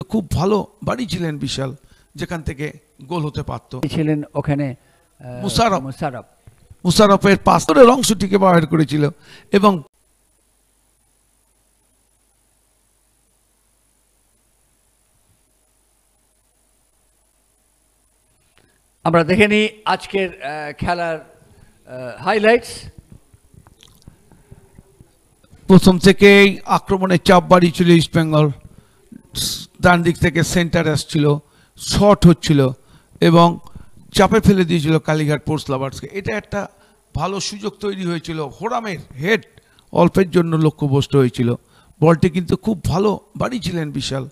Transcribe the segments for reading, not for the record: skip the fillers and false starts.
খুব ভালো বাড়ি ছিলেন বিশাল, যেখান থেকে গোল হতে পারত। ছিলেন ওখানে মুশারফের পাশের অংশটিকে বাহির করেছিল এবং আমরা দেখে নিই আজকের খেলার হাইলাইটস। প্রথম থেকেই আক্রমণের চাপ বাড়িয়েছিল ইস্ট বেঙ্গল, ডান দিক থেকে সেন্টার আসছিল, শট হচ্ছিল এবং চাপে ফেলে দিয়েছিল কালীঘাট স্পোর্টস লাভার্সকে। এটা একটা ভালো সুযোগ তৈরি হয়েছিল, হোরামের হেড অল্পের জন্য লক্ষ্যভ্রষ্ট হয়েছিল। বলটি কিন্তু খুব ভালো বাড়িয়েছিলেন বিশাল,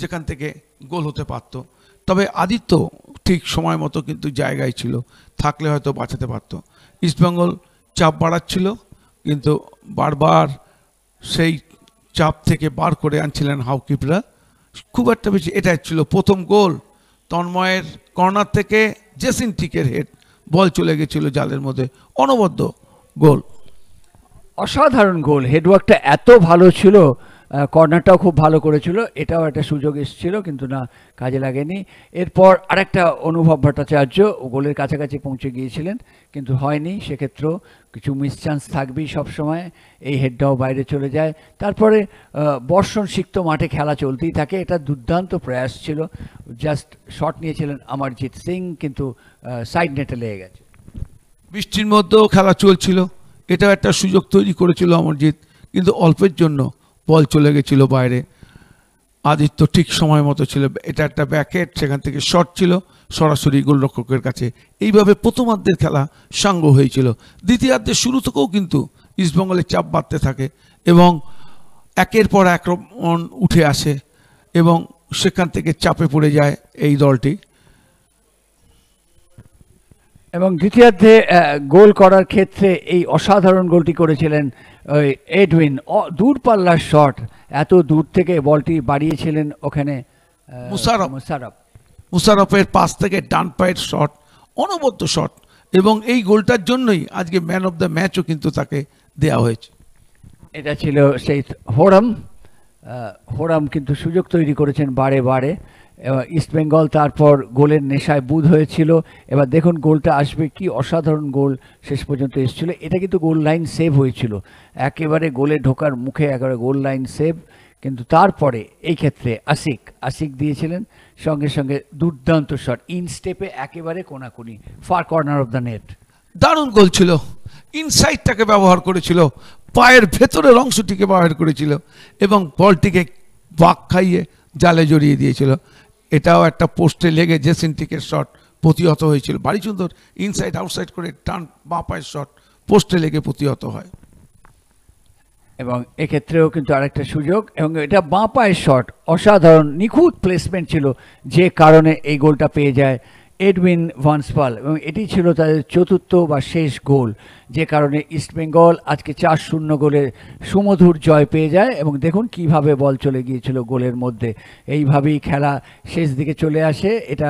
যেখান থেকে গোল হতে পারত। তবে আদিত্য ঠিক সময় মতো কিন্তু জায়গায় ছিল, থাকলে হয়তো বাঁচাতে পারত। ইস্টবেঙ্গল চাপ বাড়াচ্ছিল, কিন্তু বারবার সেই চাপ থেকে বার করে আনছিলেন হাউকিপরা। খুব একটা বেশি এটা ছিল প্রথম গোল। তন্ময়ের কর্নার থেকে জেসিন্টিকের হেড, বল চলে গেছিল জালের মধ্যে, অনবদ্য গোল, অসাধারণ গোল। হেডওয়ার্কটা এত ভালো ছিল, কর্নারটাও খুব ভালো করেছিল। এটাও একটা সুযোগ এসেছিল, কিন্তু না, কাজে লাগেনি। এরপর আরেকটা অনুভব ভট্টাচার্য গোলের কাছাকাছি পৌঁছে গিয়েছিলেন, কিন্তু হয়নি। সেক্ষেত্রেও কিছু মিস চান্স থাকবেই সবসময়। এই হেডটাও বাইরে চলে যায়। তারপরে বর্ষণ সিক্ত মাঠে খেলা চলতেই থাকে। এটা দুর্দান্ত প্রয়াস ছিল। জাস্ট শট নিয়েছিলেন অমরজিৎ সিং, কিন্তু সাইড নেটে লেগে গেছে। বৃষ্টির মধ্যেও খেলা চলছিল, এটাও একটা সুযোগ তৈরি করেছিল অমরজিৎ, কিন্তু অল্পের জন্য বল চলে গেছিল বাইরে। আদিত্য ঠিক সময় মতো ছিল, এটা একটা ব্যাকহেড, সেখান থেকে শট ছিল সরাসরি গোলরক্ষকের কাছে। এইভাবে প্রথমার্ধের খেলা সাঙ্গ হয়েছিল। দ্বিতীয়ার্ধের শুরু থেকেও কিন্তু ইস্টবেঙ্গলের চাপ বাড়তে থাকে এবং একের পর এক রান উঠে আসে এবং সেখান থেকে চাপে পড়ে যায় এই দলটি। এবং দ্বিতীয়ার্ধে গোল করার ক্ষেত্রে এই অসাধারণ গোলটি করেছিলেন ওই এডউইন। দূরপাল্লার শট, এত দূর থেকে বলটি বাড়িয়েছিলেন ওখানে মুশারফের পাশ থেকে ডান পায়ের শট, অনবদ্য শট, এবং এই গোলটার জন্যই আজকে ম্যান অফ দ্য ম্যাচও কিন্তু তাকে দেওয়া হয়েছে। এটা ছিল সেই হোরাম কিন্তু সুযোগ তৈরি করেছেন বারে বারে। ইস্টবেঙ্গল তারপর গোলের নেশায় বুঁদ হয়েছিল। এবার দেখুন গোলটা আসবে, কি অসাধারণ গোল শেষ পর্যন্ত এসেছিল। এটা কিন্তু গোল লাইন সেভ হয়েছিল, একেবারে গোলে ঢোকার মুখে একেবারে গোল লাইন সেভ। কিন্তু তারপরে এই ক্ষেত্রে আশিক দিয়েছিলেন সঙ্গে সঙ্গে দুর্দান্ত শট, ইন স্টেপে একেবারে কোনাকুনি, far corner of the net. দারুণ গোল ছিল, ইনসাইডটাকে ব্যবহার করেছিল, পায়ের ভেতরের অংশটিকে ব্যবহার করেছিল এবং বলটিকে বাঁক খাইয়ে জালে জড়িয়ে দিয়েছিল। এটাও একটা পোস্টে লেগে জেসিন্টিকের শট প্রতিহত হয়েছিল। বাড়ি সুন্দর ইনসাইড আউটসাইড করে টান বাঁ পায়ের শট পোস্টে লেগে প্রতিহত হয়। এবং এক্ষেত্রেও কিন্তু আরেকটা সুযোগ, এবং এটা বাঁ পায়ের শট, অসাধারণ নিখুঁত প্লেসমেন্ট ছিল, যে কারণে এই গোলটা পেয়ে যায় এডউইন ভান্সপাল। এবং এটি ছিল তাদের চতুর্থ বা শেষ গোল, যে কারণে ইস্টবেঙ্গল আজকে 4-0 গোলের সুমধুর জয় পেয়ে যায়। এবং দেখুন কিভাবে বল চলে গিয়েছিল গোলের মধ্যে। এইভাবেই খেলা শেষ দিকে চলে আসে। এটা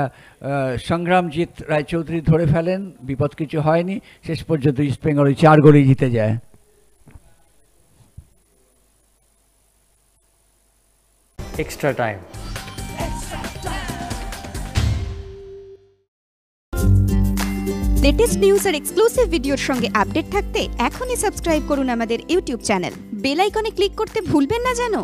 সংগ্রামজিৎ রায়চৌধুরী ধরে ফেলেন, বিপদ কিছু হয়নি। শেষ পর্যন্ত ইস্টবেঙ্গল 4 গোলেই জিতে যায়। Extra time. লেটেস্ট নিউজ আর এক্সক্লুসিভ ভিডিওর সঙ্গে আপডেট থাকতে এখনই সাবস্ক্রাইব করুন আমাদের ইউটিউব চ্যানেল। বেল আইকনে ক্লিক করতে ভুলবেন না যেন।